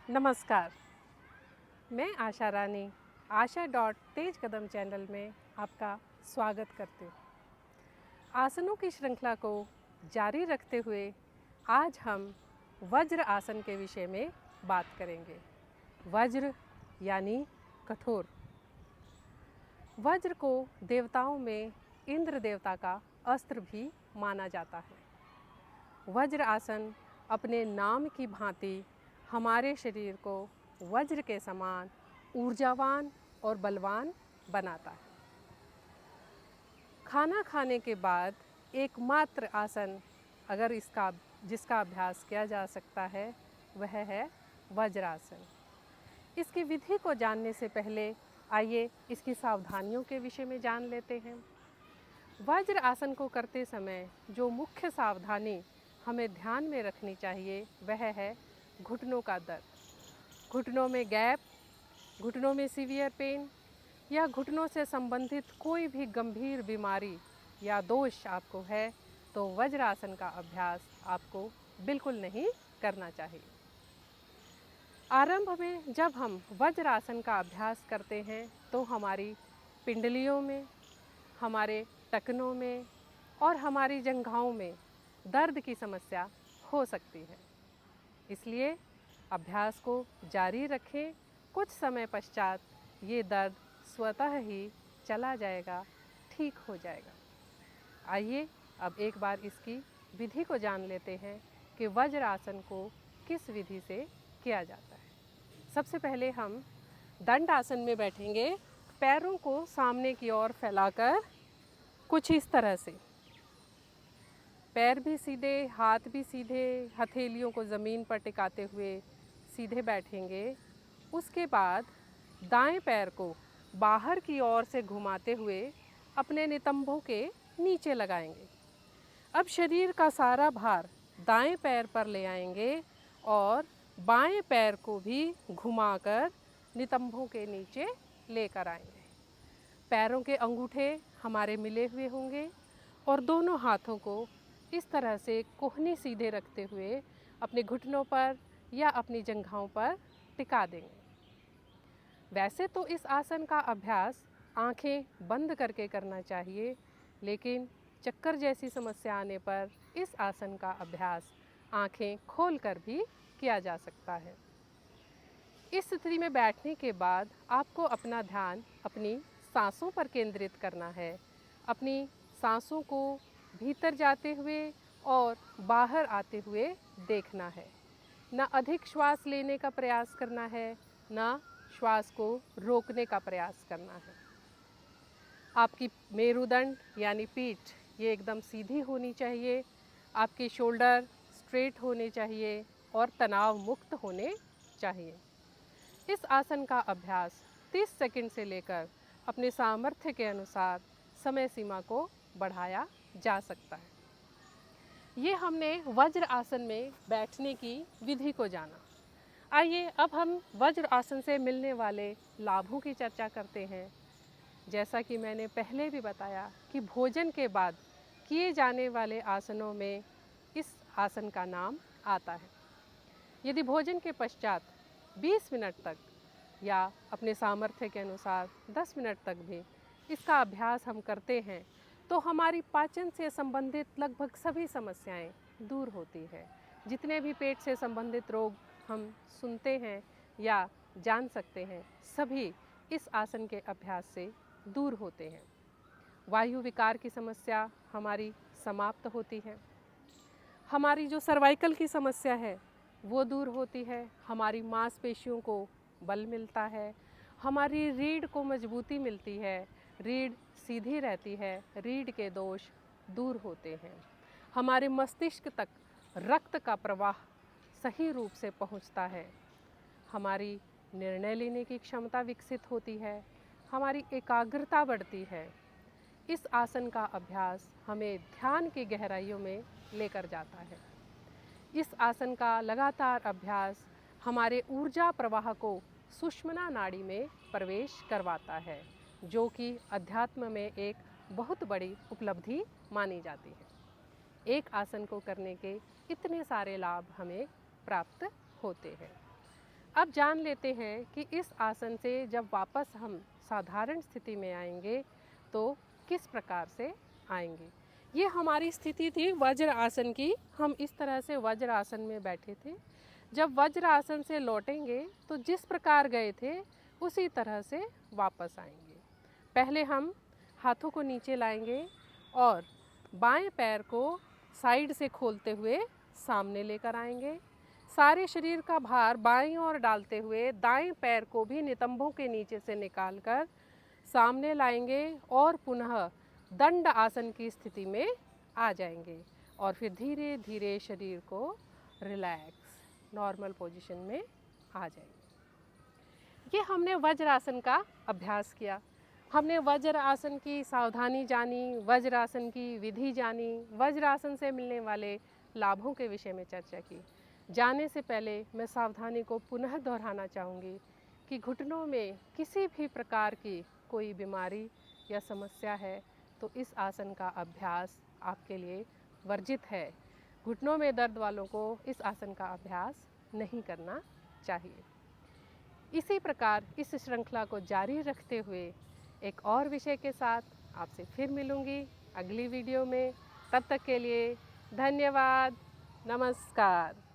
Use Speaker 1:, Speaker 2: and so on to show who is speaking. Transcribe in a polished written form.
Speaker 1: नमस्कार, मैं आशा रानी आशा डॉट तेज कदम चैनल में आपका स्वागत करती हूँ। आसनों की श्रृंखला को जारी रखते हुए आज हम वज्र आसन के विषय में बात करेंगे। वज्र यानी कठोर। वज्र को देवताओं में इंद्र देवता का अस्त्र भी माना जाता है। वज्र आसन अपने नाम की भांति हमारे शरीर को वज्र के समान ऊर्जावान और बलवान बनाता है। खाना खाने के बाद एकमात्र आसन अगर जिसका अभ्यास किया जा सकता है वह है वज्रासन। इसकी विधि को जानने से पहले आइए इसकी सावधानियों के विषय में जान लेते हैं। वज्र आसन को करते समय जो मुख्य सावधानी हमें ध्यान में रखनी चाहिए वह है घुटनों का दर्द। घुटनों में गैप, घुटनों में सीवियर पेन या घुटनों से संबंधित कोई भी गंभीर बीमारी या दोष आपको है तो वज्रासन का अभ्यास आपको बिल्कुल नहीं करना चाहिए। आरंभ में जब हम वज्रासन का अभ्यास करते हैं तो हमारी पिंडलियों में, हमारे टखनों में और हमारी जंघाओं में दर्द की समस्या हो सकती है। इसलिए अभ्यास को जारी रखें। कुछ समय पश्चात ये दर्द स्वतः ही चला जाएगा, ठीक हो जाएगा। आइए अब एक बार इसकी विधि को जान लेते हैं कि वज्र आसन को किस विधि से किया जाता है। सबसे पहले हम दंड आसन में बैठेंगे। पैरों को सामने की ओर फैलाकर कुछ इस तरह से, पैर भी सीधे, हाथ भी सीधे, हथेलियों को ज़मीन पर टिकाते हुए सीधे बैठेंगे। उसके बाद दाएं पैर को बाहर की ओर से घुमाते हुए अपने नितंबों के नीचे लगाएंगे। अब शरीर का सारा भार दाएं पैर पर ले आएंगे और बाएं पैर को भी घुमाकर नितंबों के नीचे लेकर आएंगे। पैरों के अंगूठे हमारे मिले हुए होंगे और दोनों हाथों को इस तरह से कोहनी सीधे रखते हुए अपने घुटनों पर या अपनी जंघाओं पर टिका देंगे। वैसे तो इस आसन का अभ्यास आंखें बंद करके करना चाहिए, लेकिन चक्कर जैसी समस्या आने पर इस आसन का अभ्यास आंखें खोलकर भी किया जा सकता है। इस स्थिति में बैठने के बाद आपको अपना ध्यान अपनी सांसों पर केंद्रित करना है। अपनी सांसों को भीतर जाते हुए और बाहर आते हुए देखना है। ना अधिक श्वास लेने का प्रयास करना है, ना श्वास को रोकने का प्रयास करना है। आपकी मेरुदंड यानी पीठ ये एकदम सीधी होनी चाहिए। आपके शोल्डर स्ट्रेट होने चाहिए और तनाव मुक्त होने चाहिए। इस आसन का अभ्यास 30 सेकंड से लेकर अपने सामर्थ्य के अनुसार समय सीमा को बढ़ाया जा सकता है। ये हमने वज्र आसन में बैठने की विधि को जाना। आइए अब हम वज्र आसन से मिलने वाले लाभों की चर्चा करते हैं। जैसा कि मैंने पहले भी बताया कि भोजन के बाद किए जाने वाले आसनों में इस आसन का नाम आता है। यदि भोजन के पश्चात 20 मिनट तक या अपने सामर्थ्य के अनुसार 10 मिनट तक भी इसका अभ्यास हम करते हैं तो हमारी पाचन से संबंधित लगभग सभी समस्याएं दूर होती है। जितने भी पेट से संबंधित रोग हम सुनते हैं या जान सकते हैं, सभी इस आसन के अभ्यास से दूर होते हैं। वायु विकार की समस्या हमारी समाप्त होती है। हमारी जो सर्वाइकल की समस्या है वो दूर होती है। हमारी मांसपेशियों को बल मिलता है, हमारी रीढ़ को मजबूती मिलती है, रीढ़ सीधी रहती है, रीढ़ के दोष दूर होते हैं। हमारे मस्तिष्क तक रक्त का प्रवाह सही रूप से पहुंचता है। हमारी निर्णय लेने की क्षमता विकसित होती है, हमारी एकाग्रता बढ़ती है। इस आसन का अभ्यास हमें ध्यान की गहराइयों में लेकर जाता है। इस आसन का लगातार अभ्यास हमारे ऊर्जा प्रवाह को सुषुम्ना नाड़ी में प्रवेश करवाता है, जो कि अध्यात्म में एक बहुत बड़ी उपलब्धि मानी जाती है। एक आसन को करने के इतने सारे लाभ हमें प्राप्त होते हैं। अब जान लेते हैं कि इस आसन से जब वापस हम साधारण स्थिति में आएंगे तो किस प्रकार से आएंगे। ये हमारी स्थिति थी वज्र आसन की। हम इस तरह से वज्र आसन में बैठे थे। जब वज्र आसन से लौटेंगे तो जिस प्रकार गए थे उसी तरह से वापस आएंगे। पहले हम हाथों को नीचे लाएंगे और बाएं पैर को साइड से खोलते हुए सामने लेकर आएंगे। सारे शरीर का भार बाईं ओर डालते हुए दाएं पैर को भी नितंबों के नीचे से निकालकर सामने लाएंगे और पुनः दंड आसन की स्थिति में आ जाएंगे और फिर धीरे धीरे शरीर को रिलैक्स नॉर्मल पोजीशन में आ जाएंगे। ये हमने वज्र आसन का अभ्यास किया। हमने वज्र आसन की सावधानी जानी, वज्र आसन की विधि जानी, वज्र आसन से मिलने वाले लाभों के विषय में चर्चा की। जाने से पहले मैं सावधानी को पुनः दोहराना चाहूँगी कि घुटनों में किसी भी प्रकार की कोई बीमारी या समस्या है तो इस आसन का अभ्यास आपके लिए वर्जित है। घुटनों में दर्द वालों को इस आसन का अभ्यास नहीं करना चाहिए। इसी प्रकार इस श्रृंखला को जारी रखते हुए एक और विषय के साथ आपसे फिर मिलूंगी अगली वीडियो में। तब तक के लिए धन्यवाद, नमस्कार।